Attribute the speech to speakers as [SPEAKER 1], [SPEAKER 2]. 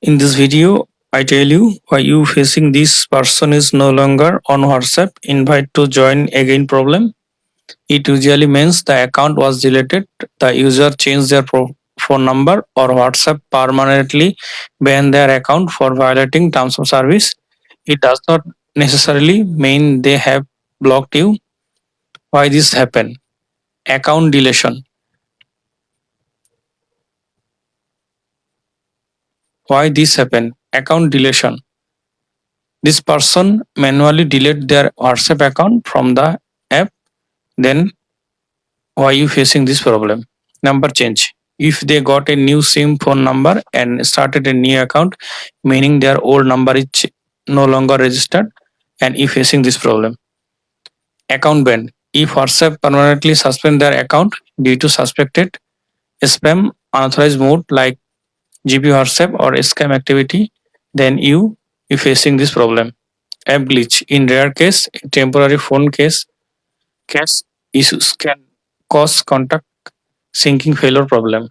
[SPEAKER 1] In this video, I tell you why you facing this person is no longer on WhatsApp. Invite to join again problem. It usually means the account was deleted, the user changed their phone number, or WhatsApp permanently banned their account for violating terms of service. It does not necessarily mean they have blocked you. Why this happen? Account deletion. Why this happen? Account deletion. This person manually delete their WhatsApp account from the app. Then why you facing this problem? Number change. If they got a new SIM phone number and started a new account, meaning their old number is no longer registered, and if facing this problem. Account ban. If WhatsApp permanently suspend their account due to suspected spam, unauthorized mode like GB WhatsApp or scam activity, then you facing this problem. App glitch. In rare case, temporary phone case issues can cause contact syncing failure problem.